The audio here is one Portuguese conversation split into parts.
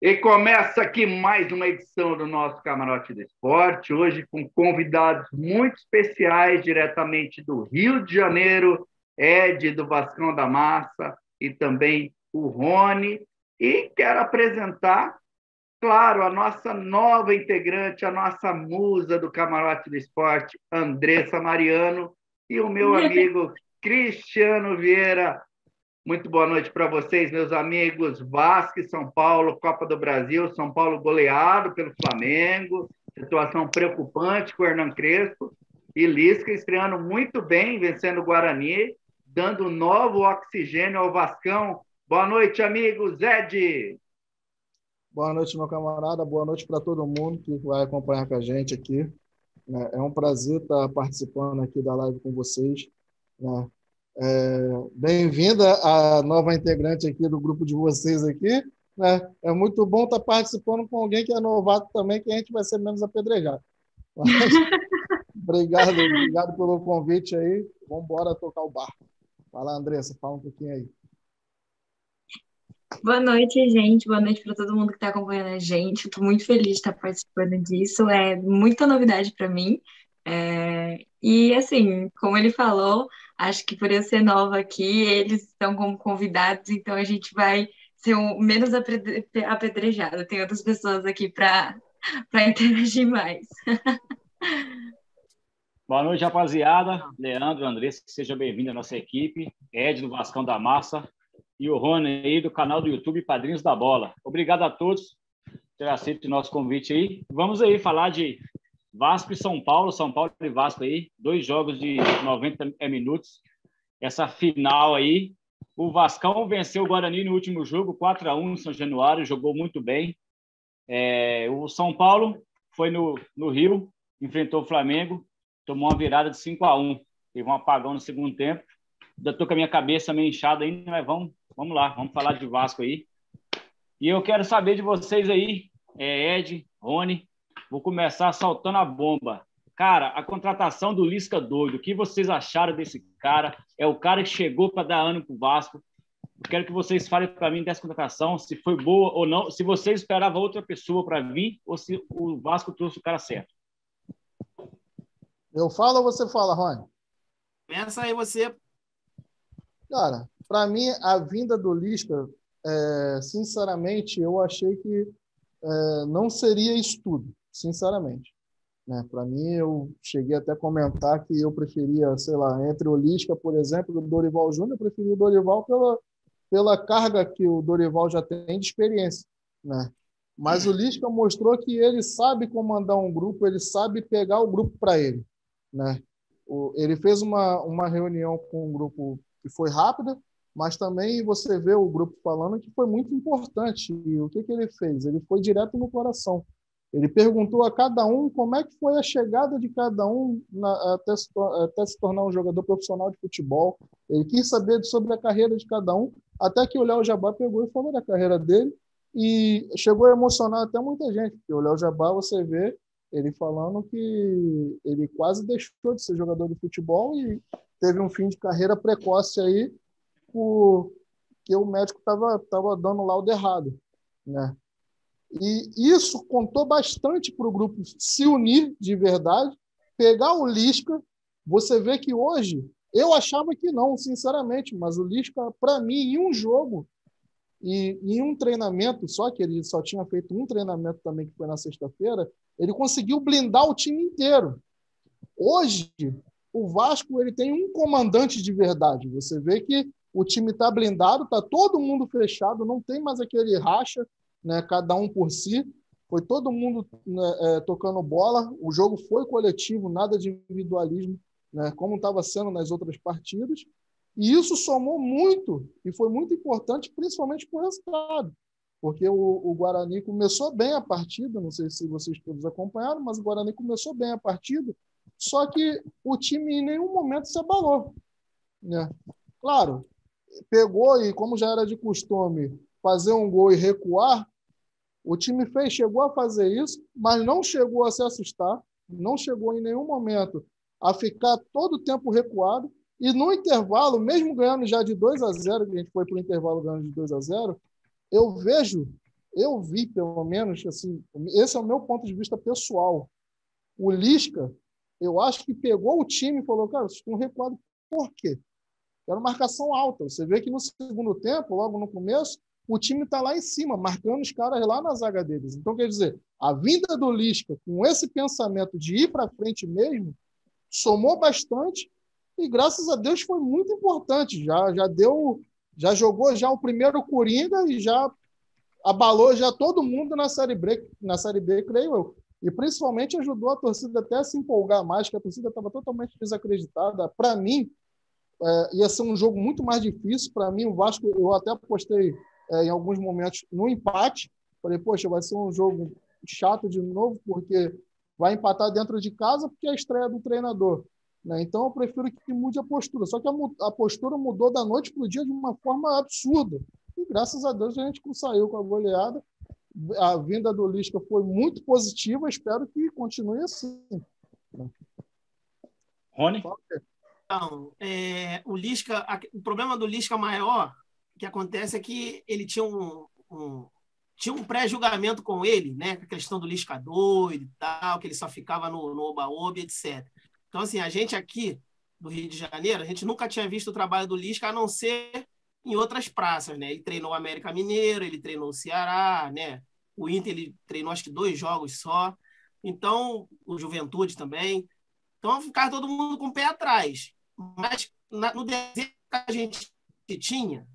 E começa aqui mais uma edição do nosso Camarote do Esporte, hoje com convidados muito especiais, diretamente do Rio de Janeiro, Ed, do Vascão da Massa, e também o Rony. E quero apresentar, claro, a nossa nova integrante, a nossa musa do Camarote do Esporte, Andressa Mariano, e o meu amigo Cristiano Vieira. Muito boa noite para vocês, meus amigos. Vasco e São Paulo, Copa do Brasil. São Paulo goleado pelo Flamengo. Situação preocupante com o Hernan Crespo. E Lisca estreando muito bem, vencendo o Guarani, dando novo oxigênio ao Vascão. Boa noite, amigos. Ed. Boa noite, meu camarada. Boa noite para todo mundo que vai acompanhar com a gente aqui. É um prazer estar participando aqui da live com vocês. Bem-vinda a nova integrante aqui do grupo de vocês aqui. É muito bom estar participando com alguém que é novato também, que a gente vai ser menos apedrejado. Mas, obrigado pelo convite aí. Vamos embora tocar o barco. Vai lá, Andressa, fala um pouquinho aí. Boa noite, gente. Boa noite para todo mundo que está acompanhando a gente. Estou muito feliz de estar participando disso. É muita novidade para mim. E, assim, como ele falou, acho que por eu ser nova aqui, eles estão como convidados, então a gente vai ser menos apedrejado. Tem outras pessoas aqui para interagir mais. Boa noite, rapaziada. Leandro, Andressa, seja bem-vindo à nossa equipe. Ed, do Vascão da Massa. E o Rony aí do canal do YouTube Padrinhos da Bola. Obrigado a todos por ter aceito o nosso convite aí. Vamos aí falar de Vasco e São Paulo e Vasco aí, 2 jogos de 90 minutos. Essa final aí, o Vascão venceu o Guarani no último jogo, 4-1 em São Januário, jogou muito bem. O São Paulo foi no Rio, enfrentou o Flamengo, tomou uma virada de 5-1. Teve um apagão no segundo tempo. Já estou com a minha cabeça meio inchada ainda, mas vamos lá, vamos falar de Vasco aí. E eu quero saber de vocês aí, Ed, Rony, vou começar soltando a bomba. Cara, a contratação do Lisca doido, o que vocês acharam desse cara? É o cara que chegou para dar ânimo pro Vasco. Eu quero que vocês falem para mim dessa contratação, se foi boa ou não, se vocês esperavam outra pessoa para vir ou se o Vasco trouxe o cara certo. Eu falo ou você fala, Rony? Pensa aí você. Cara, para mim, a vinda do Lisca, sinceramente, eu achei que não seria isso tudo, sinceramente. Para mim, eu cheguei até a comentar que eu preferia, sei lá, entre o Lisca, por exemplo, e o Dorival Júnior, eu preferia o Dorival pela carga que o Dorival já tem de experiência. Mas o Lisca mostrou que ele sabe comandar um grupo, ele sabe pegar o grupo para ele. Ele fez uma reunião com um grupo que foi rápida, mas também você vê o grupo falando que foi muito importante. E o que ele fez? Ele foi direto no coração. Ele perguntou a cada um como é que foi a chegada de cada um até se tornar um jogador profissional de futebol. Ele quis saber sobre a carreira de cada um, até que o Léo Jabá pegou e falou da carreira dele e chegou a emocionar até muita gente, porque o Léo Jabá, você vê ele falando que ele quase deixou de ser jogador de futebol e teve um fim de carreira precoce aí, porque o médico estava dando laudo errado. E isso contou bastante para o grupo se unir de verdade, pegar o Lisca. Você vê que hoje, eu achava que não, sinceramente, mas o Lisca, para mim, em um jogo e em um treinamento, só que ele só tinha feito um treinamento também, que foi na sexta-feira, ele conseguiu blindar o time inteiro. Hoje, o Vasco ele tem um comandante de verdade. Você vê que o time está blindado, está todo mundo fechado, não tem mais aquele racha, cada um por si. Foi todo mundo tocando bola. O jogo foi coletivo, nada de individualismo, como estava sendo nas outras partidas. E isso somou muito e foi muito importante, principalmente para o resultado. Porque o Guarani começou bem a partida, não sei se vocês todos acompanharam, mas o Guarani começou bem a partida, só que o time em nenhum momento se abalou. Claro, pegou e, como já era de costume, fazer um gol e recuar, o time chegou a fazer isso, mas não chegou a se assustar, não chegou em nenhum momento a ficar todo o tempo recuado, e no intervalo, mesmo ganhando já de 2-0, que a gente foi para o intervalo ganhando de 2-0, eu vejo eu vi, pelo menos, assim, esse é o meu ponto de vista pessoal. O Lisca, eu acho que pegou o time e falou, cara, vocês estão recuados por quê? Era marcação alta. Você vê que no segundo tempo, logo no começo, o time está lá em cima, marcando os caras lá na zaga deles. Então, quer dizer, a vinda do Lisca com esse pensamento de ir para frente mesmo, somou bastante e, graças a Deus, foi muito importante. Já jogou já o primeiro Coringa e já abalou já todo mundo na Série B, creio eu. E principalmente ajudou a torcida até a se empolgar mais, que a torcida estava totalmente desacreditada. Para mim, ia ser um jogo muito mais difícil. Para mim, o Vasco, eu até apostei em alguns momentos no empate. Falei, poxa, vai ser um jogo chato de novo, porque vai empatar dentro de casa, porque é a estreia do treinador. Né? Então, eu prefiro que mude a postura. Só que a postura mudou da noite para o dia de uma forma absurda. E, graças a Deus, a gente saiu com a goleada. A vinda do Lisca foi muito positiva. Espero que continue assim. Rony? Então, o Lisca, o problema do Lisca maior que acontece é que ele tinha tinha um pré-julgamento com ele, né? A questão do Lisca doido e tal, que ele só ficava no oba-oba, etc. Então, assim, a gente aqui do Rio de Janeiro, a gente nunca tinha visto o trabalho do Lisca, a não ser em outras praças, né? Ele treinou o América Mineiro, ele treinou o Ceará, né? O Inter, ele treinou acho que 2 jogos só. Então, o Juventude também. Então, ficava todo mundo com o pé atrás. Mas no desenho que a gente tinha,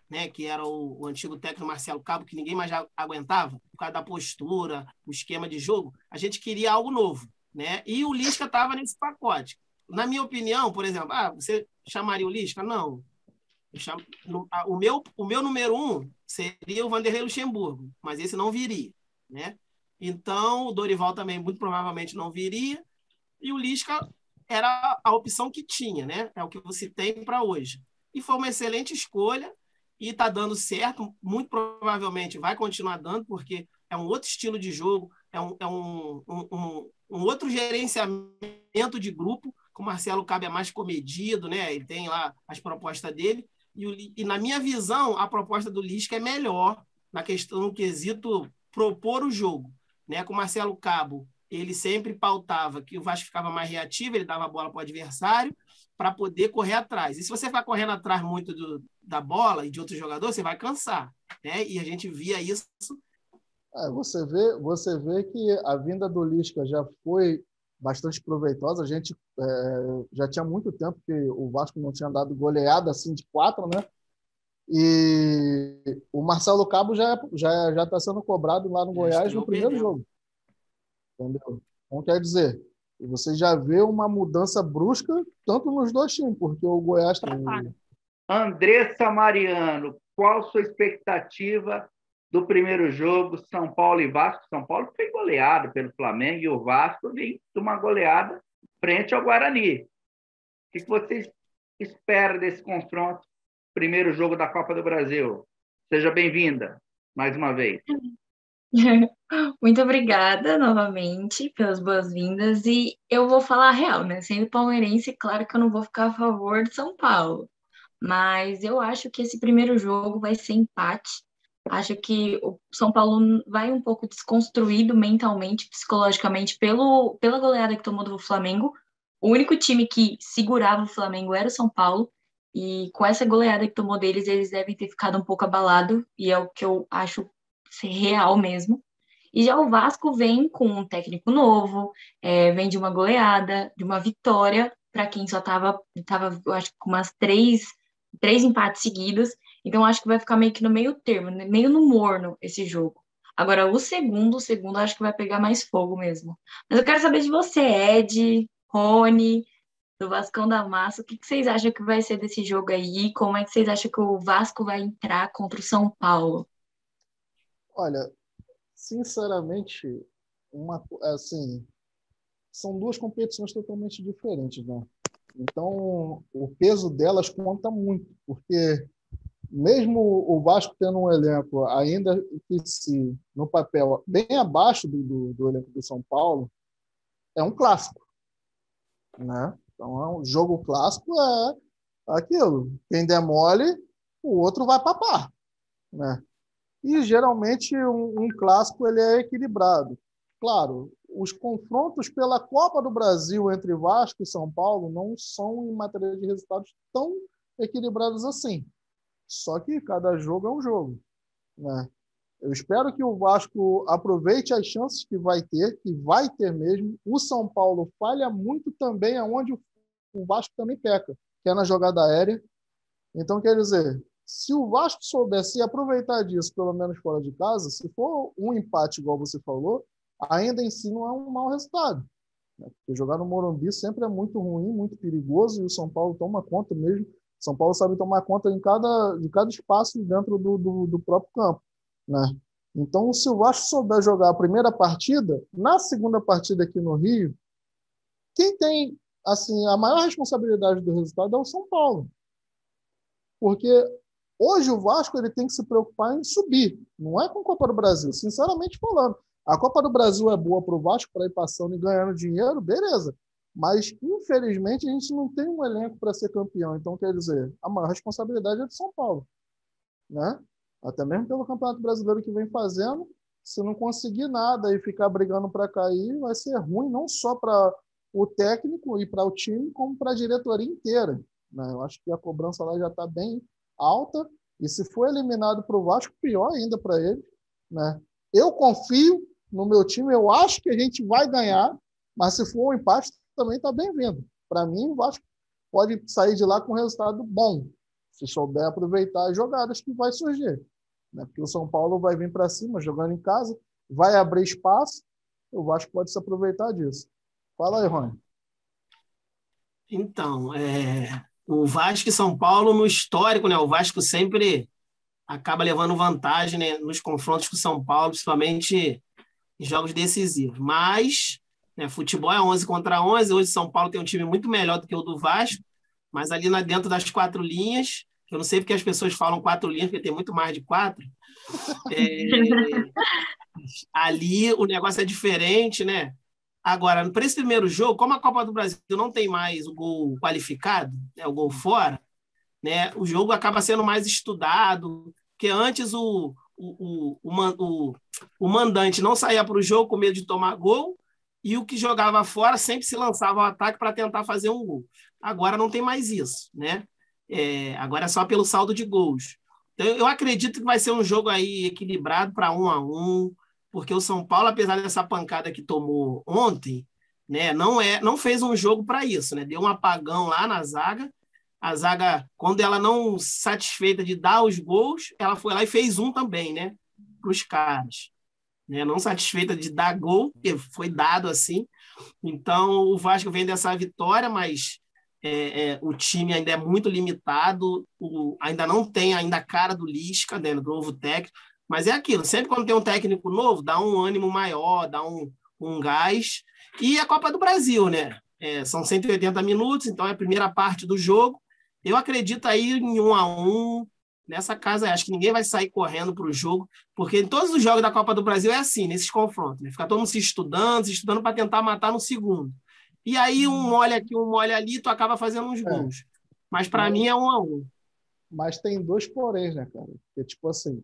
né, que era o antigo técnico Marcelo Cabo, que ninguém mais aguentava, por causa da postura, o esquema de jogo, a gente queria algo novo. Né? E o Lisca estava nesse pacote. Na minha opinião, por exemplo, você chamaria o Lisca? Não. O meu número 1 seria o Vanderlei Luxemburgo, mas esse não viria. Né? Então, o Dorival também muito provavelmente não viria, e o Lisca era a opção que tinha, né? É o que você tem para hoje. E foi uma excelente escolha e está dando certo. Muito provavelmente vai continuar dando, porque é um outro estilo de jogo, é um outro gerenciamento de grupo. O Marcelo Cabe é mais comedido, né? Ele tem lá as propostas dele. E na minha visão, a proposta do Lisca é melhor na questão do quesito propor o jogo. Né? Com o Marcelo Cabo, ele sempre pautava que o Vasco ficava mais reativo, ele dava a bola para o adversário para poder correr atrás. E se você ficar correndo atrás muito da bola e de outros jogadores, você vai cansar. Né? E a gente via isso. Você vê que a vinda do Lisca já foi bastante proveitosa. A gente já tinha muito tempo que o Vasco não tinha dado goleada assim de 4, né? E o Marcelo Cabo já está sendo cobrado lá no Goiás no primeiro jogo. Entendeu? Então, quer dizer, você já vê uma mudança brusca tanto nos dois times, porque o Goiás Andressa Mariano, qual sua expectativa do primeiro jogo, São Paulo e Vasco? São Paulo foi goleado pelo Flamengo e o Vasco vem de uma goleada frente ao Guarani. O que você espera desse confronto? Primeiro jogo da Copa do Brasil. Seja bem-vinda, mais uma vez. Muito obrigada novamente pelas boas-vindas. E eu vou falar a real, né? Sendo palmeirense, claro que eu não vou ficar a favor de São Paulo. Mas eu acho que esse primeiro jogo vai ser empate. Acho que o São Paulo vai um pouco desconstruído mentalmente, psicologicamente, pela goleada que tomou do Flamengo. O único time que segurava o Flamengo era o São Paulo. E com essa goleada que tomou deles, eles devem ter ficado um pouco abalados. E é o que eu acho ser real mesmo. E já o Vasco vem com um técnico novo, vem de uma goleada, de uma vitória, para quem só tava, eu acho que com umas três empates seguidos. Então, acho que vai ficar meio que no meio termo, né? Meio no morno esse jogo. Agora, o segundo, acho que vai pegar mais fogo mesmo. Mas eu quero saber de você, Ed, Rony, do Vascão da Massa. O que vocês acham que vai ser desse jogo aí? Como é que vocês acham que o Vasco vai entrar contra o São Paulo? Olha, sinceramente, assim, são duas competições totalmente diferentes, né? Então, o peso delas conta muito, porque mesmo o Vasco tendo um elenco ainda que se no papel bem abaixo do elenco do São Paulo, é um clássico, né? Então, é um jogo clássico, aquilo. Quem der mole, o outro vai papar, né? E, geralmente, um clássico ele é equilibrado. Claro, os confrontos pela Copa do Brasil entre Vasco e São Paulo não são, em matéria de resultados, tão equilibrados assim. Só que cada jogo é um jogo, né? Eu espero que o Vasco aproveite as chances que vai ter mesmo. O São Paulo falha muito também aonde o Vasco também peca, que é na jogada aérea. Então, quer dizer, se o Vasco soubesse aproveitar disso, pelo menos fora de casa, se for um empate, igual você falou, ainda em si não é um mau resultado, né? Porque jogar no Morumbi sempre é muito ruim, muito perigoso, e o São Paulo toma conta mesmo. São Paulo sabe tomar conta de cada espaço dentro do próprio campo, né? Então, se o Vasco souber jogar a primeira partida, na segunda partida aqui no Rio, quem tem assim a maior responsabilidade do resultado é o São Paulo. Porque hoje o Vasco ele tem que se preocupar em subir, não é com a Copa do Brasil, sinceramente falando. A Copa do Brasil é boa para o Vasco para ir passando e ganhando dinheiro, beleza. Mas, infelizmente, a gente não tem um elenco para ser campeão. Então, quer dizer, a maior responsabilidade é do São Paulo, né? Até mesmo pelo Campeonato Brasileiro que vem fazendo, se não conseguir nada e ficar brigando para cair, vai ser ruim não só para o técnico e para o time, como para a diretoria inteira, né? Eu acho que a cobrança lá já está bem alta, e se for eliminado para o Vasco, pior ainda para ele, né? Eu confio no meu time, eu acho que a gente vai ganhar, mas se for um empate, também está bem-vindo. Para mim, o Vasco pode sair de lá com um resultado bom, se souber aproveitar as jogadas que vai surgir, né? Porque o São Paulo vai vir para cima, jogando em casa, vai abrir espaço, o Vasco pode se aproveitar disso. Fala aí, Rony. Então, o Vasco e São Paulo, no histórico, né? O Vasco sempre acaba levando vantagem, né, nos confrontos com o São Paulo, principalmente em jogos decisivos. Mas, né, futebol é 11 contra 11. Hoje o São Paulo tem um time muito melhor do que o do Vasco, mas ali dentro das 4 linhas, eu não sei porque as pessoas falam 4 linhas, porque tem muito mais de 4. Ali o negócio é diferente, né? Agora, para esse primeiro jogo, como a Copa do Brasil não tem mais o gol qualificado, né, o gol fora, né, o jogo acaba sendo mais estudado, porque antes o mandante não saía para o jogo com medo de tomar gol, e o que jogava fora sempre se lançava ao ataque para tentar fazer um gol. Agora não tem mais isso, né? Agora é só pelo saldo de gols. Então, eu acredito que vai ser um jogo aí equilibrado para 1-1, porque o São Paulo, apesar dessa pancada que tomou ontem, né, não fez um jogo para isso, né? Deu um apagão lá na zaga. A zaga, quando ela não satisfeita de dar os gols, ela foi lá e fez um também, né? Para os caras, né? Não satisfeita de dar gol, porque foi dado assim. Então, o Vasco vem dessa vitória, mas o time ainda é muito limitado, ainda não tem ainda a cara do Lisca, né, do novo técnico. Mas é aquilo, sempre quando tem um técnico novo, dá um ânimo maior, dá um gás. E a Copa do Brasil, né? São 180 minutos, então é a primeira parte do jogo. Eu acredito aí em 1-1, nessa casa. Acho que ninguém vai sair correndo para o jogo, porque em todos os jogos da Copa do Brasil é assim, nesses confrontos, né? Fica todo mundo se estudando para tentar matar no segundo. E aí um molha aqui, um molha ali, tu acaba fazendo uns gols. Mas para mim é 1-1. Mas tem 2 poréns, né, cara? Porque, tipo assim,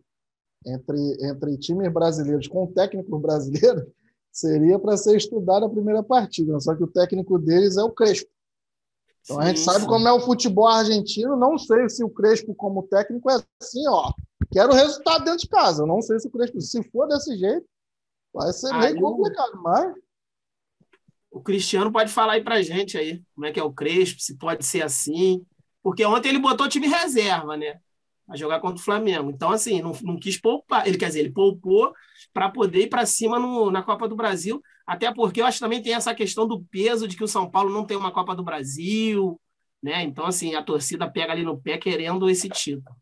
entre times brasileiros com técnico brasileiro, seria para ser estudado a primeira partida, só que o técnico deles é o Crespo. Então, a gente sabe como é o futebol argentino. Não sei se o Crespo, como técnico, é assim, ó. Quero o resultado dentro de casa. Eu não sei se o Crespo, se for desse jeito, vai ser meio complicado, mas... O Cristiano pode falar aí pra gente aí, como é que é o Crespo, se pode ser assim. Porque ontem ele botou o time reserva, né? A jogar contra o Flamengo. Então, assim, não quis poupar. Ele poupou para poder ir para cima na Copa do Brasil. Até porque eu acho que também tem essa questão do peso de que o São Paulo não tem uma Copa do Brasil, né? Então, assim, a torcida pega ali no pé querendo esse título.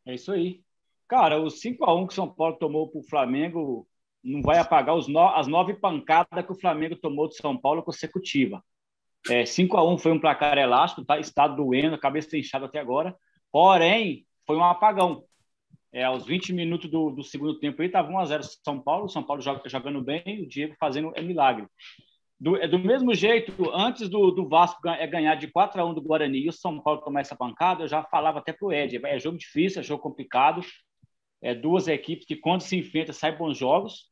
É isso aí. Cara, o 5-1 que o São Paulo tomou para o Flamengo não vai apagar as 9 pancadas que o Flamengo tomou do São Paulo consecutiva. 5-1 foi um placar elástico, tá? Está doendo, a cabeça inchada até agora. Porém, foi um apagão. Aos 20 minutos do segundo tempo, estava 1-0 São Paulo. O São Paulo jogando bem, o Diego fazendo milagre. Do mesmo jeito, antes do Vasco ganhar de 4-1 do Guarani e o São Paulo tomar essa pancada, eu já falava até pro Ed, é jogo difícil, é jogo complicado, duas equipes que, quando se enfrentam, saem bons jogos.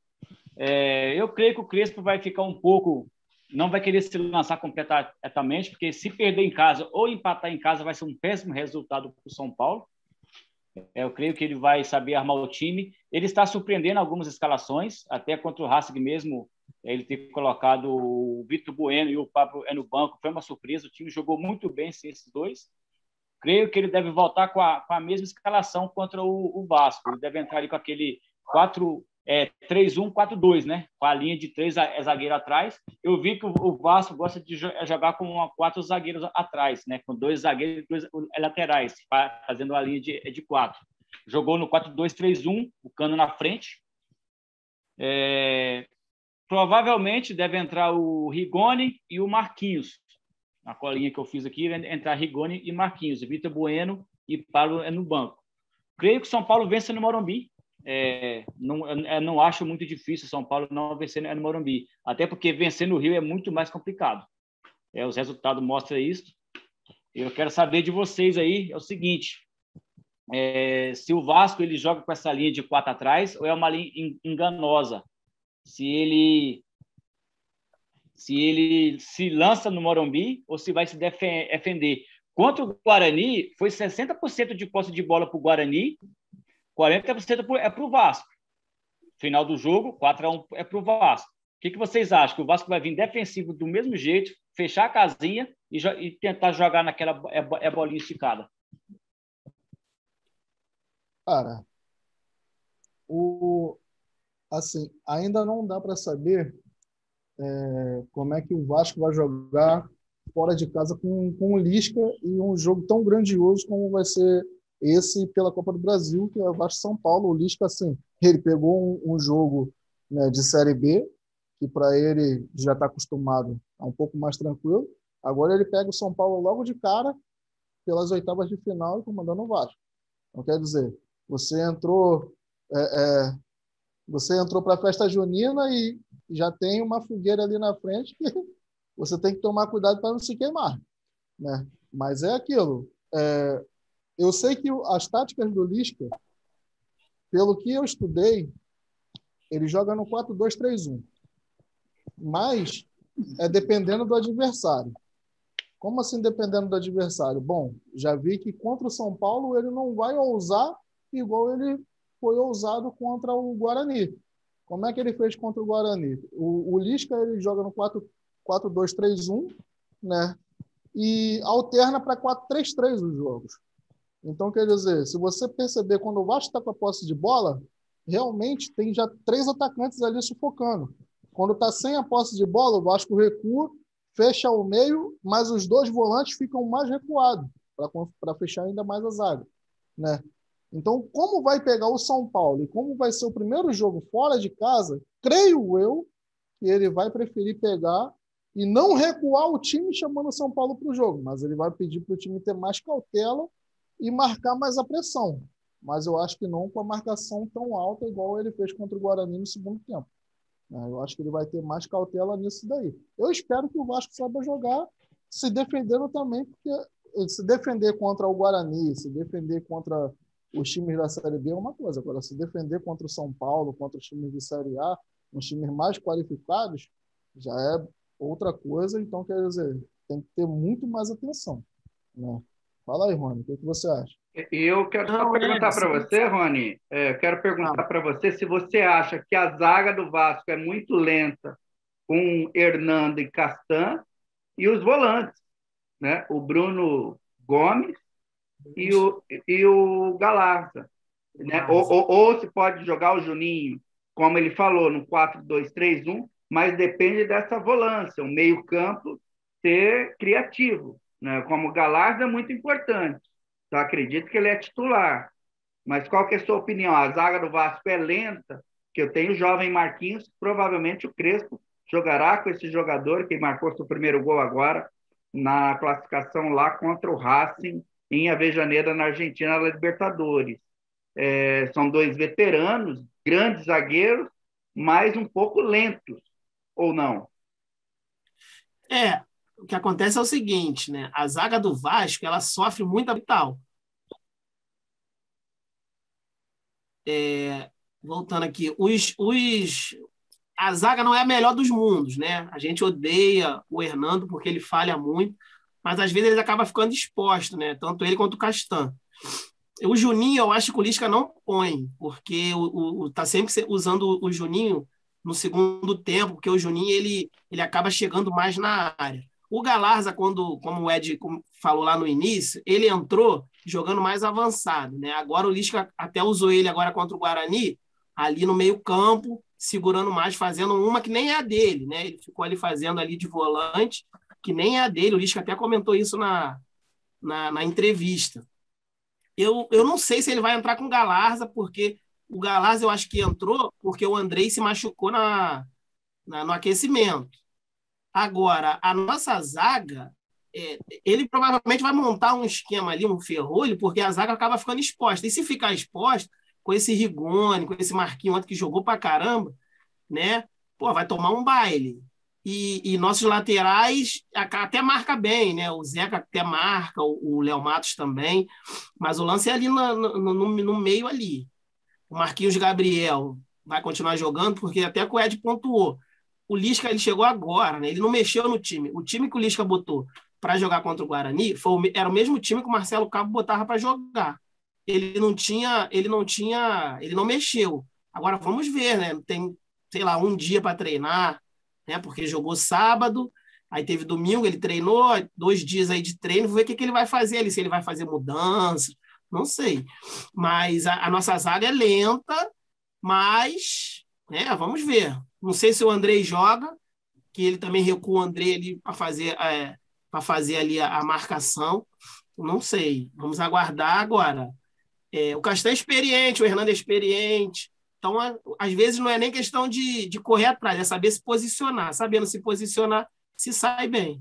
Eu creio que o Crespo vai ficar um pouco... Não vai querer se lançar completamente, porque se perder em casa ou empatar em casa vai ser um péssimo resultado para o São Paulo. Eu creio que ele vai saber armar o time. Ele está surpreendendo algumas escalações, até contra o Racing mesmo, ele ter colocado o Vitor Bueno e o Pablo no banco, foi uma surpresa. O time jogou muito bem sem esses dois. Creio que ele deve voltar com a mesma escalação contra o Vasco. Ele deve entrar ali com aquele 3-1-4-2, né? Com a linha de 3 zagueiros atrás. Eu vi que o Vasco gosta de jogar com 4 zagueiros atrás, né? Com 2 zagueiros e 2 laterais, fazendo a linha de 4. Jogou no 4-2-3-1, o Cano na frente. Provavelmente deve entrar o Rigoni e o Marquinhos. Na colinha que eu fiz aqui, entrar Rigoni e Marquinhos, Vitor Bueno e Paulo no banco. Creio que o São Paulo vence no Morumbi. Não acho muito difícil o São Paulo não vencer no Morumbi, até porque vencer no Rio é muito mais complicado. Os resultados mostram isso. Eu quero saber de vocês aí, é o seguinte, se o Vasco ele joga com essa linha de 4 atrás ou é uma linha enganosa, se ele se lança no Morumbi ou se vai se defender. Contra o Guarani, foi 60% de posse de bola para o Guarani, 40% é para o Vasco. Final do jogo, 4-1 é para o Vasco. O que vocês acham? Que o Vasco vai vir defensivo do mesmo jeito, fechar a casinha e tentar jogar naquela bolinha esticada? Cara, assim, ainda não dá para saber como é que o Vasco vai jogar fora de casa com o Lisca e um jogo tão grandioso como vai ser esse pela Copa do Brasil, que é o Vasco São Paulo. O Lisca, assim, ele pegou um jogo, né, de Série B, que para ele já está acostumado, é um pouco mais tranquilo. Agora ele pega o São Paulo logo de cara, pelas oitavas de final, e comandando o Vasco. Então, quer dizer, você entrou para a festa junina e já tem uma fogueira ali na frente que você tem que tomar cuidado para não se queimar, né? Mas é aquilo. Eu sei que as táticas do Lisca, pelo que eu estudei, ele joga no 4-2-3-1. Mas dependendo do adversário. Como assim dependendo do adversário? Bom, já vi que contra o São Paulo ele não vai ousar igual ele foi ousado contra o Guarani. Como é que ele fez contra o Guarani? O Lisca ele joga no 4-2-3-1, né? E alterna para 4-3-3 os jogos. Então, quer dizer, se você perceber, quando o Vasco está com a posse de bola, realmente tem já 3 atacantes ali sufocando. Quando está sem a posse de bola, o Vasco recua, fecha o meio, mas os 2 volantes ficam mais recuados para fechar ainda mais a zaga, né? Então, como vai pegar o São Paulo e como vai ser o primeiro jogo fora de casa, creio eu que ele vai preferir pegar e não recuar o time chamando o São Paulo para o jogo, mas ele vai pedir para o time ter mais cautela e marcar mais a pressão. Mas eu acho que não com a marcação tão alta igual ele fez contra o Guarani no segundo tempo. Eu acho que ele vai ter mais cautela nisso daí. Eu espero que o Vasco saiba jogar se defendendo também, porque se defender contra o Guarani, se defender contra os times da Série B é uma coisa. Agora, se defender contra o São Paulo, contra os times de Série A, os times mais qualificados, já é outra coisa. Então, quer dizer, tem que ter muito mais atenção, né? Fala aí, Rony, o que você acha? Eu quero só perguntar para você, Rony, quero perguntar para você se você acha que a zaga do Vasco é muito lenta com Hernando e Castan e os volantes, né? O Bruno Gomes e o Galarza, né? Ou se pode jogar o Juninho, como ele falou, no 4-2-3-1, mas depende dessa volância, o meio-campo ser criativo, né? Como o Galarza é muito importante. Então, acredito que ele é titular. Mas qual que é a sua opinião? A zaga do Vasco é lenta, que eu tenho o jovem Marquinhos, provavelmente o Crespo jogará com esse jogador que marcou seu primeiro gol agora na classificação lá contra o Racing em Avejaneda, na Argentina, na Libertadores. São 2 veteranos, grandes zagueiros, mas um pouco lentos, ou não? O que acontece é o seguinte, né? A zaga do Vasco, ela sofre muito vital. voltando aqui, a zaga não é a melhor dos mundos, né? A gente odeia o Hernando porque ele falha muito, mas às vezes ele acaba ficando exposto, né? Tanto ele quanto o Castan. O Juninho, eu acho que o Lisca não põe, porque tá sempre usando o Juninho no segundo tempo, porque o Juninho ele acaba chegando mais na área. O Galarza, como o Ed falou lá no início, ele entrou jogando mais avançado, né? Agora o Lisca até usou ele agora contra o Guarani, ali no meio-campo, segurando mais, fazendo uma que nem é a dele, né? Ele ficou ali fazendo ali de volante, que nem é a dele. O Lisca até comentou isso na entrevista. Eu não sei se ele vai entrar com o Galarza, porque o Galarza eu acho que entrou porque o Andrei se machucou no aquecimento. Agora, a nossa zaga, ele provavelmente vai montar um esquema ali, um ferrolho, porque a zaga acaba ficando exposta. E se ficar exposta, com esse Rigoni, com esse Marquinhos ontem que jogou pra caramba, né? Pô, vai tomar um baile. E nossos laterais até marca bem, né? O Zeca até marca, o Léo Matos também, mas o lance é ali no meio ali. O Marquinhos Gabriel vai continuar jogando, porque até que o Ed pontuou. O Lisca ele chegou agora, né? Ele não mexeu no time. O time que o Lisca botou para jogar contra o Guarani era o mesmo time que o Marcelo Cabo botava para jogar. Ele não mexeu. Agora vamos ver, né? Tem, sei lá, um dia para treinar, né? Porque jogou sábado, aí teve domingo, ele treinou, 2 dias aí de treino, vou ver o que ele vai fazer ali, se ele vai fazer mudança, não sei. Mas a nossa zaga é lenta, mas, né, vamos ver. Não sei se o Andrei joga, que ele também recua o Andrei ali para fazer ali a marcação. Não sei. Vamos aguardar agora. O Castan é experiente, o Hernando é experiente. Então, às vezes, não é nem questão de correr atrás, é saber se posicionar. Sabendo se posicionar, se sai bem.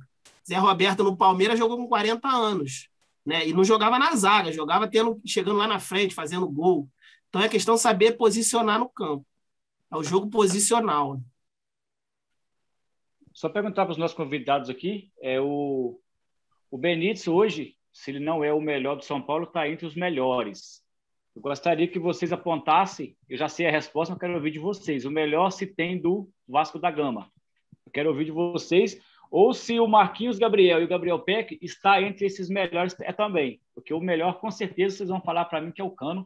Zé Roberto no Palmeiras jogou com 40 anos, né? E não jogava na zaga, jogava chegando lá na frente, fazendo gol. Então, é questão de saber posicionar no campo. É o jogo posicional. Só perguntar para os nossos convidados aqui, o Benítez hoje, se ele não é o melhor do São Paulo, está entre os melhores. Eu gostaria que vocês apontassem, eu já sei a resposta, mas quero ouvir de vocês. O melhor se tem do Vasco da Gama. Eu quero ouvir de vocês. Ou se o Marquinhos Gabriel e o Gabriel Peck está entre esses melhores também. Porque o melhor, com certeza, vocês vão falar para mim que é o Cano,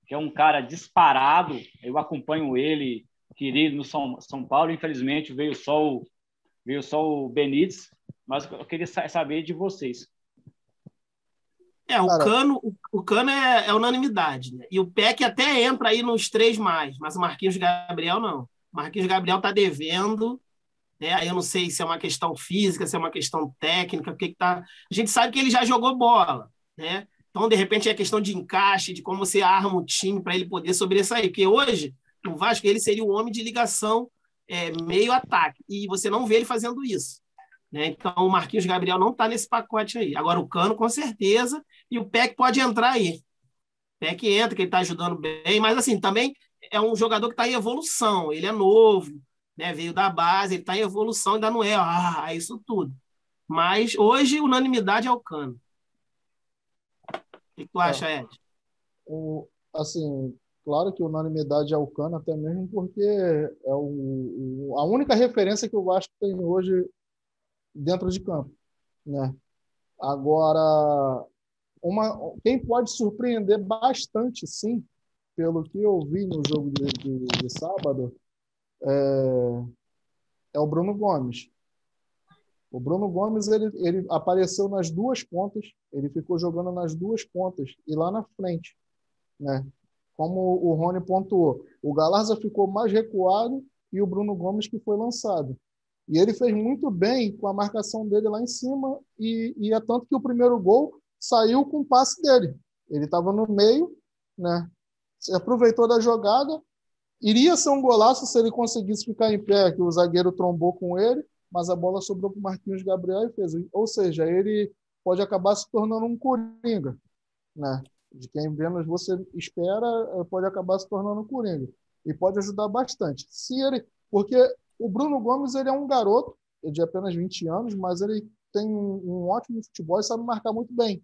que é um cara disparado. Eu acompanho ele, querido, no São Paulo. Infelizmente, veio só o Benítez. Mas eu queria saber de vocês. O Cano é unanimidade, né? E o Peck até entra aí nos 3 mais, mas o Marquinhos Gabriel não. O Marquinhos Gabriel está devendo, né? Aí eu não sei se é uma questão física, se é uma questão técnica, o que tá. A gente sabe que ele já jogou bola, né? Então, de repente, é questão de encaixe, de como você arma o time para ele poder sobressair. Porque hoje, o Vasco, ele seria o homem de ligação meio-ataque. E você não vê ele fazendo isso. Né? Então, o Marquinhos Gabriel não está nesse pacote aí. Agora, o Cano, com certeza, e o Peck pode entrar aí. O Peck entra, que ele está ajudando bem, mas, assim, também é um jogador que está em evolução. Ele é novo, né? Veio da base, ele está em evolução, ainda não é isso tudo. Mas, hoje, unanimidade é o Cano. O que tu acha, Ed? Assim, claro que unanimidade é o Cano, até mesmo porque é a única referência que o Vasco tem hoje dentro de campo, né? Agora, quem pode surpreender bastante, sim, pelo que eu vi no jogo de sábado, é o Bruno Gomes. O Bruno Gomes ele apareceu nas 2 pontas, ele ficou jogando nas 2 pontas e lá na frente, né? Como o Rony pontuou, o Galarza ficou mais recuado e o Bruno Gomes que foi lançado. E ele fez muito bem com a marcação dele lá em cima e é tanto que o primeiro gol saiu com o passe dele. Ele estava no meio, né? Se aproveitou da jogada. Iria ser um golaço se ele conseguisse ficar em pé, que o zagueiro trombou com ele, mas a bola sobrou para o Marquinhos Gabriel e fez. Ou seja, ele pode acabar se tornando um coringa, né? De quem menos você espera, pode acabar se tornando um coringa. E pode ajudar bastante. Porque o Bruno Gomes ele é um garoto, de apenas 20 anos, mas ele tem um ótimo futebol e sabe marcar muito bem.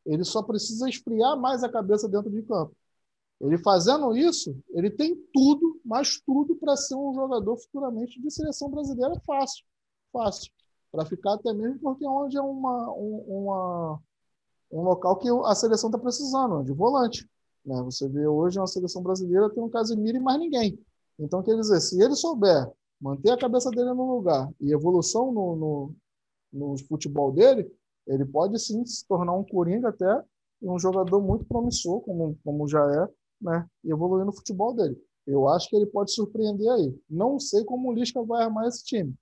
Ele só precisa esfriar mais a cabeça dentro de campo. Ele fazendo isso, ele tem tudo, mas tudo para ser um jogador futuramente de seleção brasileira fácil. Fácil. Para ficar até mesmo porque onde é um local que a seleção está precisando, de volante. Né? Você vê hoje uma seleção brasileira tem um Casemiro e mais ninguém. Então, quer dizer, se ele souber manter a cabeça dele no lugar e evolução no futebol dele, ele pode sim se tornar um coringa até e um jogador muito promissor, como já é, né? E evoluir no futebol dele. Eu acho que ele pode surpreender aí. Não sei como o Lisca vai armar esse time,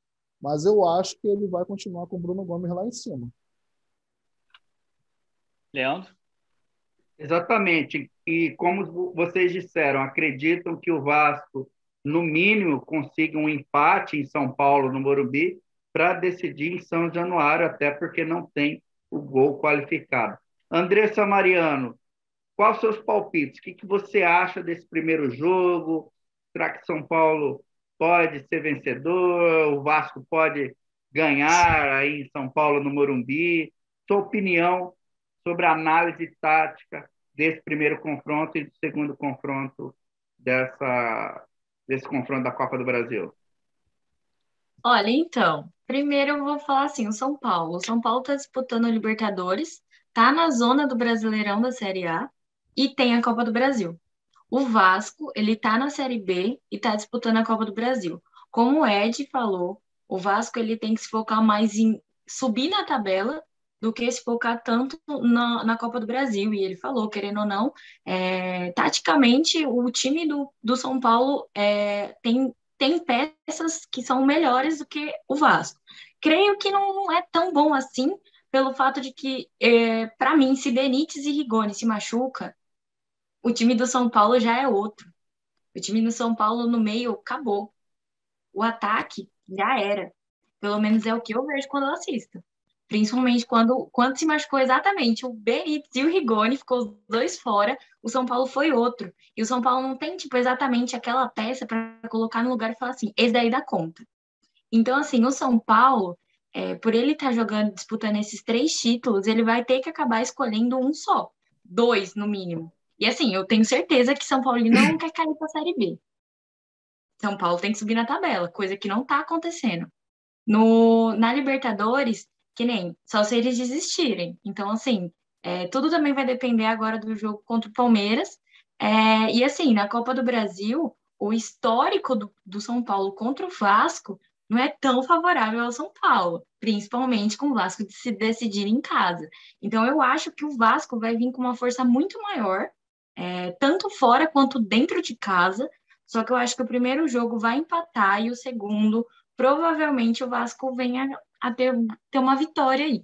mas eu acho que ele vai continuar com o Bruno Gomes lá em cima. Leandro? Exatamente. E como vocês disseram, acreditam que o Vasco, no mínimo, consiga um empate em São Paulo, no Morumbi, para decidir em São Januário, até porque não tem o gol qualificado. Andressa Mariano, quais os seus palpites? O que você acha desse primeiro jogo? Será que São Paulo pode ser vencedor? O Vasco pode ganhar aí em São Paulo, no Morumbi? Sua opinião sobre a análise tática desse primeiro confronto e do segundo confronto desse confronto da Copa do Brasil? Olha, então, primeiro eu vou falar assim, o São Paulo. O São Paulo está disputando o Libertadores, tá na zona do Brasileirão da Série A e tem a Copa do Brasil. O Vasco, ele tá na Série B e tá disputando a Copa do Brasil. Como o Ed falou, o Vasco ele tem que se focar mais em subir na tabela do que se focar tanto na Copa do Brasil. E ele falou, querendo ou não, taticamente o time do São Paulo tem peças que são melhores do que o Vasco. Creio que não é tão bom assim, pelo fato de que, para mim, se Benítez e Rigoni se machuca, o time do São Paulo já é outro. O time do São Paulo no meio acabou. O ataque já era. Pelo menos é o que eu vejo quando eu assisto. Principalmente quando se machucou exatamente o Benítez e o Rigoni, ficou os dois fora, o São Paulo foi outro. E o São Paulo não tem, tipo, exatamente aquela peça para colocar no lugar e falar assim, esse daí dá conta. Então, assim, o São Paulo, por ele estar jogando, disputando esses 3 títulos, ele vai ter que acabar escolhendo um só. 2, no mínimo. E assim, eu tenho certeza que São Paulo não quer cair para a Série B. São Paulo tem que subir na tabela, coisa que não está acontecendo. Na Libertadores, que nem, só se eles desistirem. Então, assim, tudo também vai depender agora do jogo contra o Palmeiras. E assim, na Copa do Brasil, o histórico do São Paulo contra o Vasco não é tão favorável ao São Paulo, principalmente com o Vasco de se decidir em casa. Então, eu acho que o Vasco vai vir com uma força muito maior, tanto fora quanto dentro de casa. Só que eu acho que o primeiro jogo vai empatar e o segundo, provavelmente, o Vasco venha a ter uma vitória aí.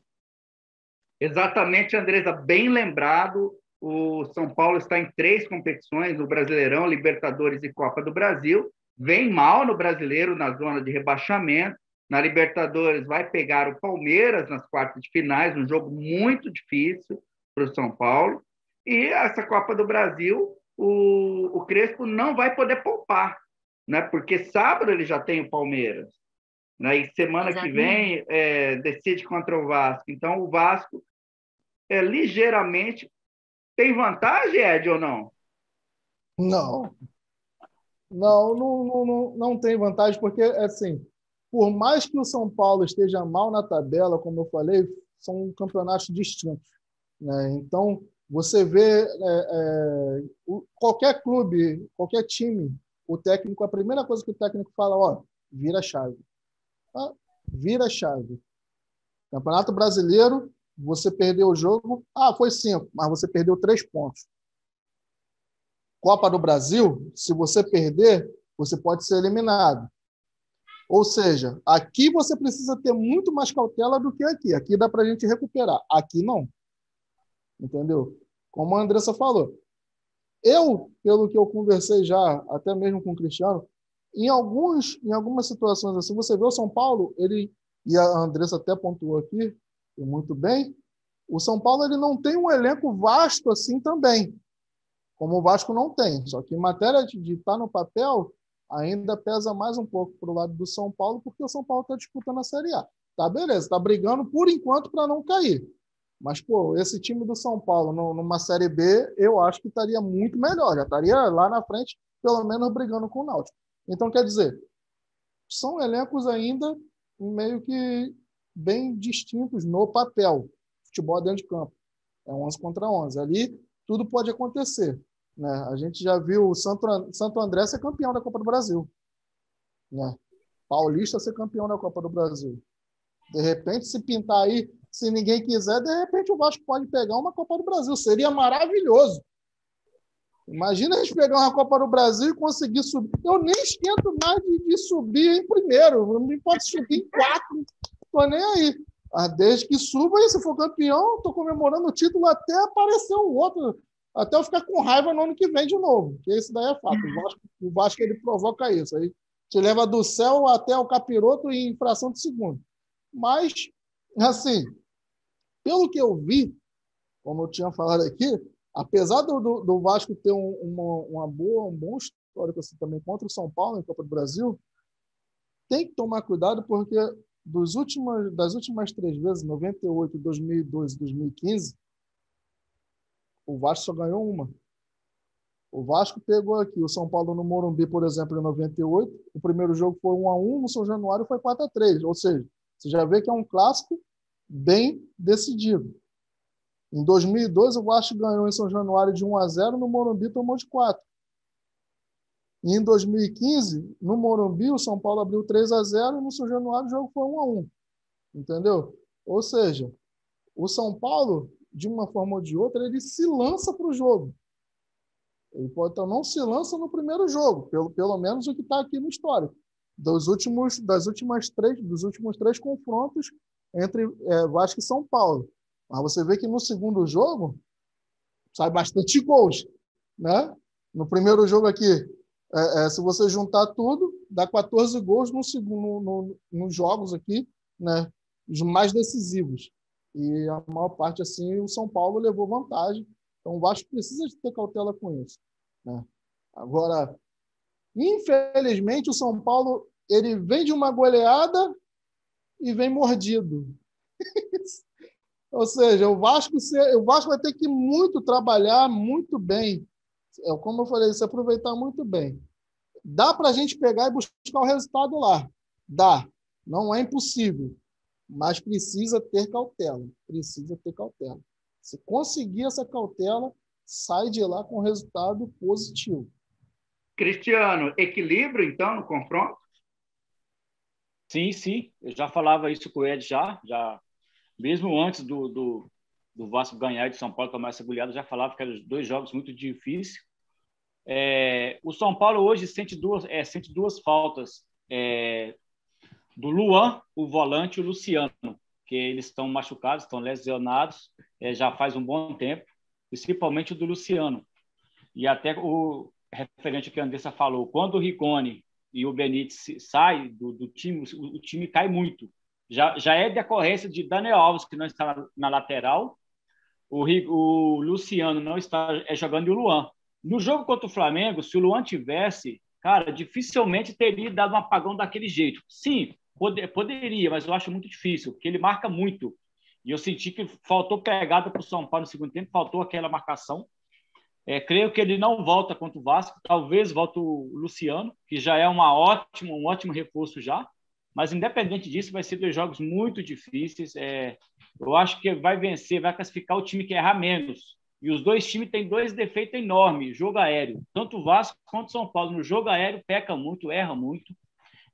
Exatamente, Andresa, bem lembrado. O São Paulo está em 3 competições, no Brasileirão, Libertadores e Copa do Brasil. Vem mal no Brasileiro, na zona de rebaixamento. Na Libertadores vai pegar o Palmeiras nas quartas de finais, um jogo muito difícil para o São Paulo. E essa Copa do Brasil, o Crespo não vai poder poupar, né? Porque sábado ele já tem o Palmeiras, né? E semana Exatamente. Que vem decide contra o Vasco. Então, o Vasco ligeiramente tem vantagem, Ed, ou não? Não tem vantagem, porque, assim, por mais que o São Paulo esteja mal na tabela, como eu falei, são campeonatos distintos, né? Então, você vê qualquer clube, qualquer time, o técnico, a primeira coisa que o técnico fala, vira a chave. Vira a chave. Campeonato Brasileiro, você perdeu o jogo, foi 5, mas você perdeu 3 pontos. Copa do Brasil, se você perder, você pode ser eliminado. Ou seja, aqui você precisa ter muito mais cautela do que aqui. Aqui dá para a gente recuperar. Aqui não. Entendeu? Como a Andressa falou. Pelo que eu conversei já, até mesmo com o Cristiano, em algumas situações assim, você vê o São Paulo, e a Andressa até pontuou aqui, e muito bem, o São Paulo ele não tem um elenco vasto assim também, como o Vasco não tem. Só que em matéria de estar no papel, ainda pesa mais um pouco para o lado do São Paulo, porque o São Paulo está disputando a Série A. Tá, beleza, está brigando por enquanto para não cair. Mas, pô, esse time do São Paulo, numa Série B, eu acho que estaria muito melhor. Já estaria lá na frente, pelo menos brigando com o Náutico. Então, quer dizer, são elencos ainda meio que bem distintos no papel. Futebol dentro de campo. É 11 contra 11. Ali, tudo pode acontecer. Né? A gente já viu o Santo André ser campeão da Copa do Brasil. Né? Paulista ser campeão da Copa do Brasil. De repente, se pintar aí, se ninguém quiser, de repente o Vasco pode pegar uma Copa do Brasil. Seria maravilhoso. Imagina a gente pegar uma Copa do Brasil e conseguir subir. Eu nem esquento mais de subir em primeiro. Não pode subir em 4. Estou nem aí. Desde que suba, e se for campeão, estou comemorando o título até aparecer o outro. Até eu ficar com raiva no ano que vem de novo. Porque isso daí é fato. O Vasco ele provoca isso. Aí te leva do céu até o capiroto em fração de segundo. Mas, assim, pelo que eu vi, como eu tinha falado aqui, apesar do Vasco ter um bom histórico assim, também contra o São Paulo em Copa do Brasil, tem que tomar cuidado porque das últimas 3 vezes, 98, 2012 e 2015, o Vasco só ganhou uma. O Vasco pegou aqui o São Paulo no Morumbi, por exemplo, em 98. O primeiro jogo foi 1-1, no São Januário foi 4-3. Ou seja, você já vê que é um clássico bem decidido. Em 2012, o Vasco ganhou em São Januário de 1-0, no Morumbi tomou de 4. E em 2015, no Morumbi, o São Paulo abriu 3-0 e no São Januário o jogo foi 1-1. Entendeu? Ou seja, o São Paulo, de uma forma ou de outra, ele se lança para o jogo. Ele pode não se lança no primeiro jogo, pelo menos o que está aqui no histórico. Dos últimos 3 confrontos entre Vasco e São Paulo. Mas você vê que no segundo jogo sai bastante gols. Né? No primeiro jogo aqui, se você juntar tudo, dá 14 gols nos jogos aqui, né? Os mais decisivos. E a maior parte, assim, o São Paulo levou vantagem. Então, o Vasco precisa de ter cautela com isso. Né? Agora, infelizmente, o São Paulo ele vem de uma goleada e vem mordido. Ou seja, o Vasco vai ter que muito trabalhar muito bem. Como eu falei, se aproveitar muito bem. Dá para a gente pegar e buscar o resultado lá. Dá. Não é impossível. Mas precisa ter cautela. Precisa ter cautela. Se conseguir essa cautela, sai de lá com resultado positivo. Cristiano, equilíbrio, então, no confronto? Sim. Eu já falava isso com o Ed já mesmo antes do Vasco ganhar de São Paulo, tomar essa goleada, já falava que eram 2 jogos muito difíceis. O São Paulo hoje sente duas faltas do Luan, o volante, e o Luciano, que eles estão machucados, estão lesionados, já faz um bom tempo, principalmente o do Luciano. E até o referente que a Andressa falou, quando o Rigoni e o Benítez saem do time, o time cai muito. Já é decorrência de Daniel Alves, que não está na lateral, o Luciano não está jogando, e o Luan. No jogo contra o Flamengo, se o Luan tivesse, cara, dificilmente teria dado um apagão daquele jeito. Sim, poderia, mas eu acho muito difícil, porque ele marca muito. E eu senti que faltou pegada para o São Paulo no segundo tempo, faltou aquela marcação. Creio que ele não volta contra o Vasco, talvez volte o Luciano, que já é um ótimo reforço já. Mas, independente disso, vai ser 2 jogos muito difíceis. Eu acho que vai vencer, vai classificar o time que errar menos. E os 2 times têm 2 defeitos enormes, jogo aéreo. Tanto o Vasco quanto o São Paulo. No jogo aéreo, peca muito, erra muito.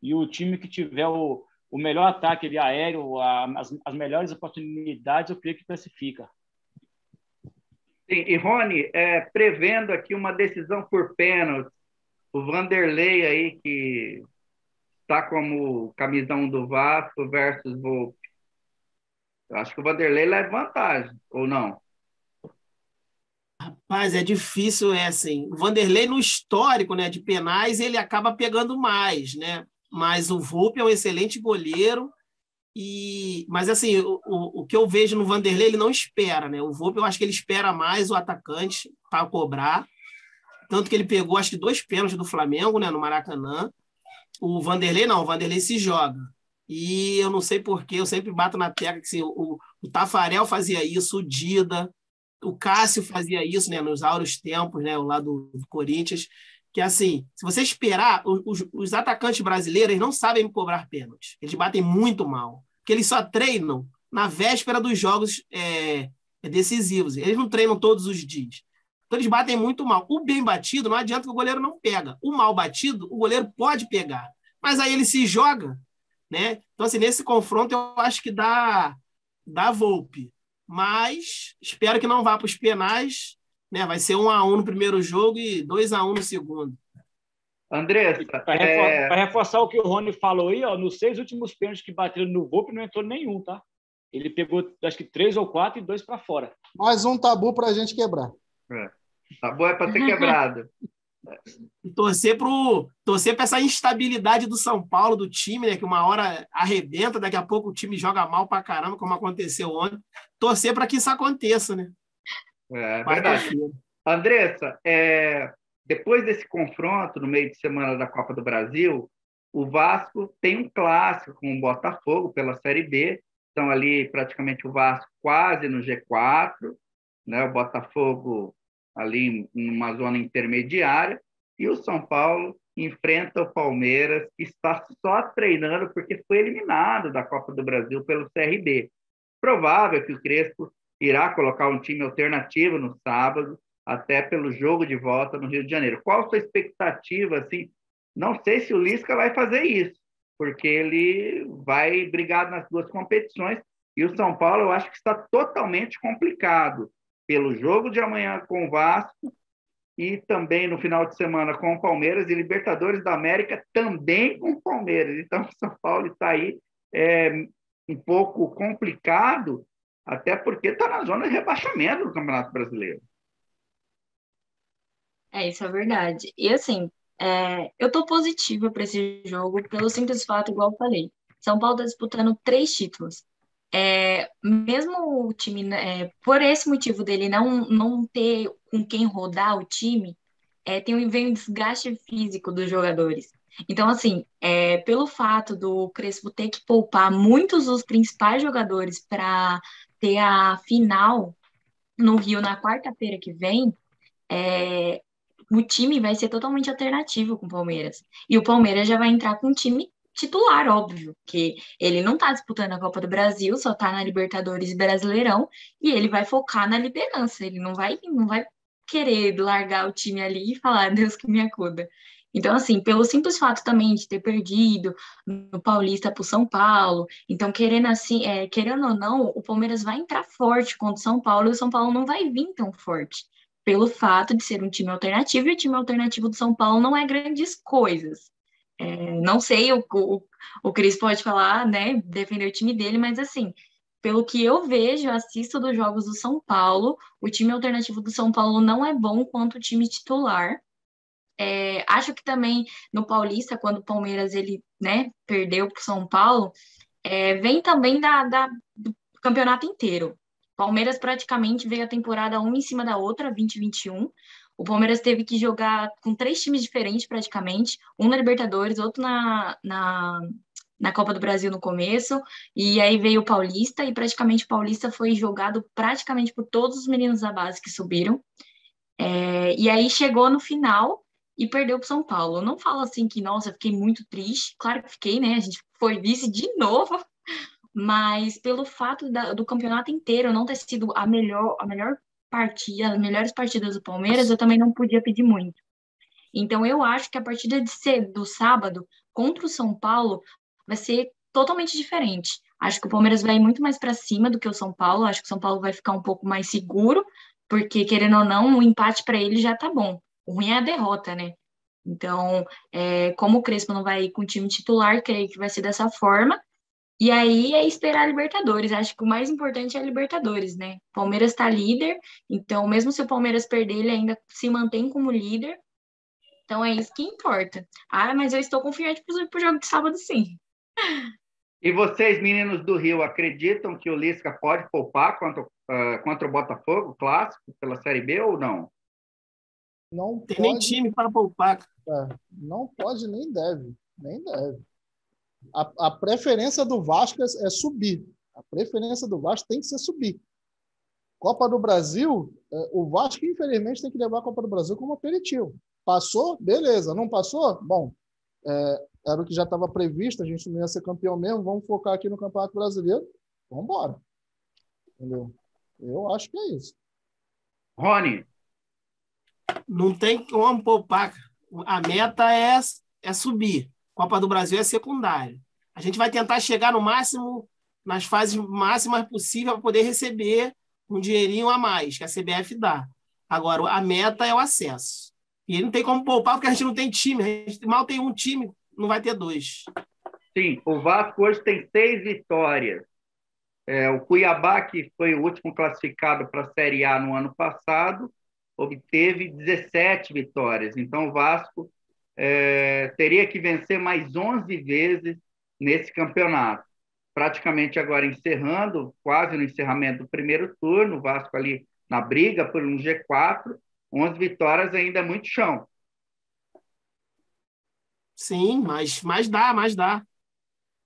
E o time que tiver o melhor ataque ali, aéreo, as melhores oportunidades, eu creio que classifica. Sim, e Rony, prevendo aqui uma decisão por pênalti, o Vanderlei aí, que está como camisão do Vasco versus Volpi. Eu acho que o Vanderlei leva vantagem, ou não? Rapaz, é difícil, assim. O Vanderlei, no histórico, né, de penais, ele acaba pegando mais, né? Mas o Volpi é um excelente goleiro. Mas, assim, o que eu vejo no Vanderlei, ele não espera, né? O Volpi, eu acho que ele espera mais o atacante para cobrar. Tanto que ele pegou, acho que 2 pênaltis do Flamengo, né, no Maracanã. O Vanderlei não, o Vanderlei se joga. E eu não sei porquê, eu sempre bato na tecla que assim, o O Tafarel fazia isso, o Dida, o Cássio fazia isso, né, nos áureos tempos, né, lá do Corinthians, que assim, se você esperar, os atacantes brasileiros não sabem cobrar pênalti. Eles batem muito mal, porque eles só treinam na véspera dos jogos decisivos. Eles não treinam todos os dias. Então eles batem muito mal. O bem batido, não adianta que o goleiro não pega. O mal batido, o goleiro pode pegar. Mas aí ele se joga, né? Então, assim, nesse confronto, eu acho que dá Volpe. Mas espero que não vá para os penais, né? Vai ser 1-1 no primeiro jogo e 2-1 no segundo. Andressa, para reforçar o que o Rony falou aí, ó, nos 6 últimos pênaltis que bateram no Volpe, não entrou nenhum, tá? Ele pegou, acho que 3 ou 4 e 2 para fora. Mais um tabu para a gente quebrar. Tabu é para ser quebrado. Torcer para essa instabilidade do São Paulo, do time, né, que uma hora arrebenta, daqui a pouco o time joga mal pra caramba, como aconteceu ontem. Torcer para que isso aconteça, né? É verdade. Andressa, depois desse confronto no meio de semana da Copa do Brasil, o Vasco tem um clássico com o Botafogo pela Série B. Estão ali praticamente o Vasco quase no G4, né? O Botafogo ali numa zona intermediária, e o São Paulo enfrenta o Palmeiras, que está só treinando porque foi eliminado da Copa do Brasil pelo CRB. Provável que o Crespo irá colocar um time alternativo no sábado, até pelo jogo de volta no Rio de Janeiro. Qual a sua expectativa? Assim, não sei se o Lisca vai fazer isso, porque ele vai brigar nas duas competições, e o São Paulo eu acho que está totalmente complicado pelo jogo de amanhã com o Vasco e também no final de semana com o Palmeiras, e Libertadores da América também com o Palmeiras. Então, o São Paulo está aí um pouco complicado, até porque está na zona de rebaixamento do Campeonato Brasileiro. Isso é verdade. E assim, eu tô positiva para esse jogo, pelo simples fato, igual eu falei. São Paulo está disputando 3 títulos. Mesmo o time, por esse motivo dele não ter com quem rodar o time, vem um desgaste físico dos jogadores. Então, assim, pelo fato do Crespo ter que poupar muitos dos principais jogadores para ter a final no Rio na quarta-feira que vem, o time vai ser totalmente alternativo com o Palmeiras. E o Palmeiras já vai entrar com um time titular, óbvio, que ele não está disputando a Copa do Brasil, só está na Libertadores e Brasileirão, e ele vai focar na liderança, ele não vai querer largar o time ali e falar, Deus que me acuda. Então, assim, pelo simples fato também de ter perdido no Paulista para o São Paulo, então, querendo ou não, o Palmeiras vai entrar forte contra o São Paulo, e o São Paulo não vai vir tão forte, pelo fato de ser um time alternativo, e o time alternativo do São Paulo não é grandes coisas. Não sei, o Cris pode falar, né, defender o time dele, mas assim, pelo que eu vejo, assisto dos jogos do São Paulo, o time alternativo do São Paulo não é bom quanto o time titular. Acho que também no Paulista, quando o Palmeiras ele, né, perdeu para o São Paulo, vem também do campeonato inteiro. Palmeiras praticamente veio a temporada uma em cima da outra, 2021. O Palmeiras teve que jogar com 3 times diferentes praticamente, um na Libertadores, outro na Copa do Brasil no começo, e aí veio o Paulista, e praticamente o Paulista foi jogado praticamente por todos os meninos da base que subiram. E aí chegou no final e perdeu para o São Paulo. Eu não falo assim que, nossa, eu fiquei muito triste, claro que fiquei, né? A gente foi vice de novo, mas pelo fato do campeonato inteiro não ter sido a melhor partida, as melhores partidas do Palmeiras, eu também não podia pedir muito. Então, eu acho que a partida do sábado contra o São Paulo vai ser totalmente diferente. Acho que o Palmeiras vai ir muito mais para cima do que o São Paulo. Acho que o São Paulo vai ficar um pouco mais seguro, porque, querendo ou não, o empate para ele já tá bom. O ruim é a derrota, né? Então, como o Crespo não vai ir com o time titular, creio que vai ser dessa forma. E aí é esperar a Libertadores. Acho que o mais importante é a Libertadores, né? O Palmeiras está líder, então mesmo se o Palmeiras perder, ele ainda se mantém como líder. Então é isso que importa. Mas eu estou confiante pro jogo de sábado, sim. E vocês, meninos do Rio, acreditam que o Lisca pode poupar contra o Botafogo, clássico, pela Série B ou não? Não tem pode, nem time para poupar. Não pode, nem deve. Nem deve. A preferência do Vasco é subir. A preferência do Vasco tem que ser subir. Copa do Brasil, o Vasco, infelizmente, tem que levar a Copa do Brasil como aperitivo. Passou? Beleza. Não passou? Bom, era o que já estava previsto, a gente não ia ser campeão mesmo, vamos focar aqui no Campeonato Brasileiro. Vamos embora. Entendeu? Eu acho que é isso. Rony. Não tem como poupar. A meta é subir. Copa do Brasil é secundária. A gente vai tentar chegar no máximo, nas fases máximas possível para poder receber um dinheirinho a mais que a CBF dá. Agora, a meta é o acesso. E não tem como poupar porque a gente não tem time. A gente mal tem um time, não vai ter dois. Sim, o Vasco hoje tem 6 vitórias. O Cuiabá, que foi o último classificado para a Série A no ano passado, obteve 17 vitórias. Então, o Vasco teria que vencer mais 11 vezes nesse campeonato. Praticamente agora encerrando, quase no encerramento do primeiro turno, o Vasco ali na briga por um G4, 11 vitórias ainda é muito chão. Sim, mas dá.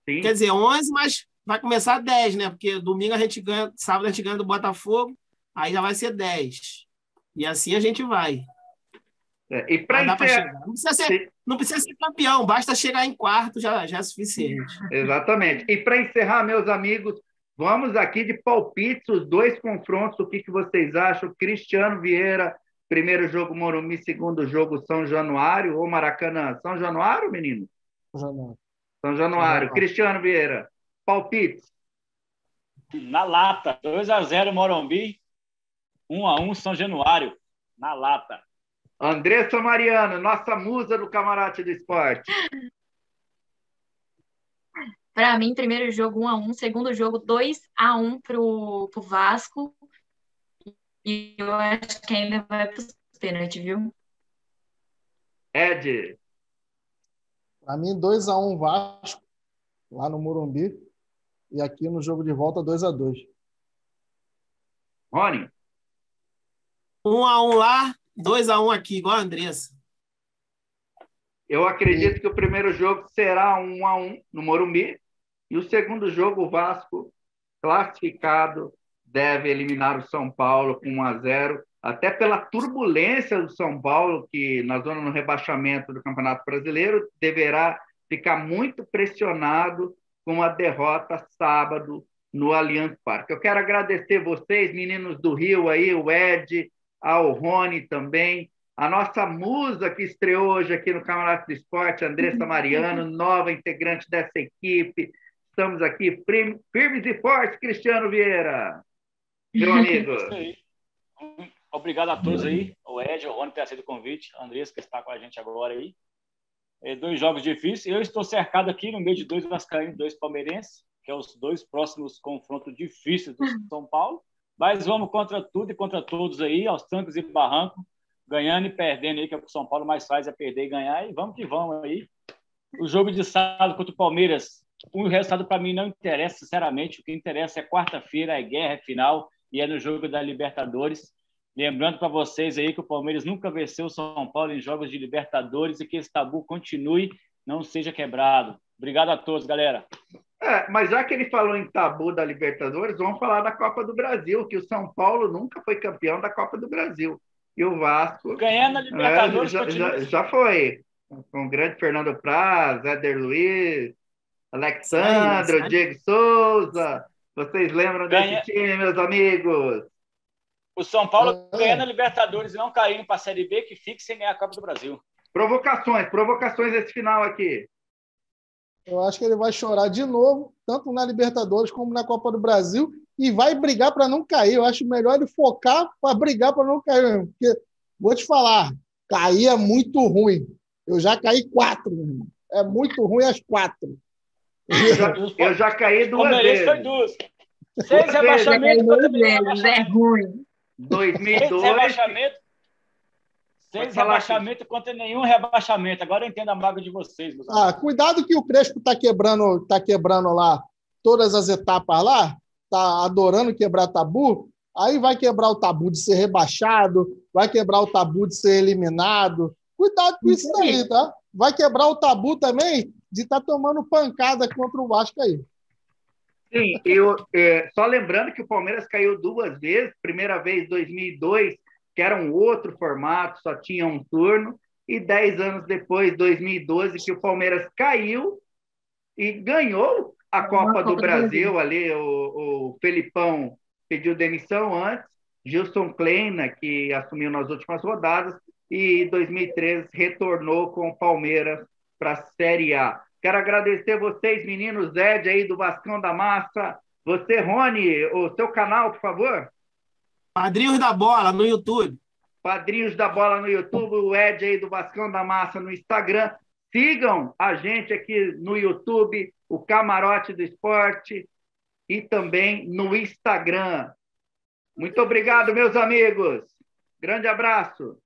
Sim. Quer dizer, 11, mas vai começar 10, né? Porque domingo a gente ganha, sábado a gente ganha do Botafogo, aí já vai ser 10. E assim a gente vai. E para encerrar... Não precisa ser campeão, basta chegar em quarto, já é suficiente. Exatamente. E para encerrar, meus amigos, vamos aqui de palpites, os 2 confrontos, o que vocês acham? Cristiano Vieira, primeiro jogo Morumbi, segundo jogo São Januário ou Maracanã? São Januário, menino? São Januário. Cristiano Vieira, palpites. Na lata, 2-0 Morumbi, 1-1 São Januário, na lata. Andressa Mariano, nossa musa do Camarote do Esporte. Para mim, primeiro jogo 1-1, segundo jogo 2-1 pro Vasco. E eu acho que ainda vai para os pênaltis, viu? Ed. Para mim, 2-1 Vasco, lá no Morumbi. E aqui no jogo de volta, 2-2. Rony. 1-1 lá, 2-1 aqui, igual a Andressa. Eu acredito que o primeiro jogo será 1-1 no Morumbi. E o segundo jogo, o Vasco, classificado, deve eliminar o São Paulo com 1-0, até pela turbulência do São Paulo, que na zona do rebaixamento do Campeonato Brasileiro deverá ficar muito pressionado com a derrota sábado no Allianz Parque. Eu quero agradecer vocês, meninos do Rio aí, o Ed, ao Rony também, a nossa musa que estreou hoje aqui no Camarote do Esporte, Andressa Mariano, nova integrante dessa equipe. Estamos aqui firmes e fortes, Cristiano Vieira, meu amigo. Isso aí. Obrigado a todos aí, o Ed, o Rony por ter aceito o convite, a Andressa que está com a gente agora aí. 2 jogos difíceis. Eu estou cercado aqui no meio de 2 vascaínos e 2 palmeirenses, que é os 2 próximos confrontos difíceis do São Paulo. Mas vamos contra tudo e contra todos aí, aos trancos e barrancos, ganhando e perdendo aí, que é o que o São Paulo mais faz, é perder e ganhar, e vamos que vamos aí. O jogo de sábado contra o Palmeiras, o resultado para mim não interessa, sinceramente, o que interessa é quarta-feira, é guerra, é final, e é no jogo da Libertadores. Lembrando para vocês aí que o Palmeiras nunca venceu o São Paulo em jogos de Libertadores e que esse tabu continue, não seja quebrado. Obrigado a todos, galera. Mas já que ele falou em tabu da Libertadores, vamos falar da Copa do Brasil, que o São Paulo nunca foi campeão da Copa do Brasil. E o Vasco... Ganhando a Libertadores... já foi. Com o grande Fernando Praz, Éder Luiz, Alexandre, Diego Souza. Vocês lembram desse time, meus amigos? O São Paulo ganhando a Libertadores e não caindo para a Série B, que fique sem ganhar a Copa do Brasil. Provocações esse final aqui. Eu acho que ele vai chorar de novo, tanto na Libertadores como na Copa do Brasil, e vai brigar para não cair. Eu acho melhor ele focar para brigar para não cair mesmo. Porque, vou te falar, cair é muito ruim. Eu já caí 4, meu irmão. É muito ruim as 4. Eu já caí 2 vezes. Foi 2. 6 rebaixamentos contra nenhum rebaixamento. É ruim. 2002. 6 rebaixamentos contra nenhum rebaixamento. Agora eu entendo a mágoa de vocês, meus amigos. Cuidado que o Crespo tá quebrando lá todas as etapas lá, tá adorando quebrar tabu, aí vai quebrar o tabu de ser rebaixado, vai quebrar o tabu de ser eliminado. Cuidado com isso daí, tá? Vai quebrar o tabu também de estar tomando pancada contra o Vasco aí. Sim, só lembrando que o Palmeiras caiu 2 vezes, primeira vez em 2002, que era um outro formato, só tinha um turno, e 10 anos depois, 2012, que o Palmeiras caiu e ganhou a Copa do Brasil. Ali, o Felipão pediu demissão antes, Gilson Kleina, que assumiu nas últimas rodadas, e em 2013 retornou com o Palmeiras para a Série A. Quero agradecer vocês, meninos, Ed aí do Vascão da Massa. Você, Rony, o seu canal, por favor? Padrinhos da Bola, no YouTube. Padrinhos da Bola no YouTube, o Ed aí do Vascão da Massa no Instagram. Sigam a gente aqui no YouTube, o Camarote do Esporte, e também no Instagram. Muito obrigado, meus amigos. Grande abraço.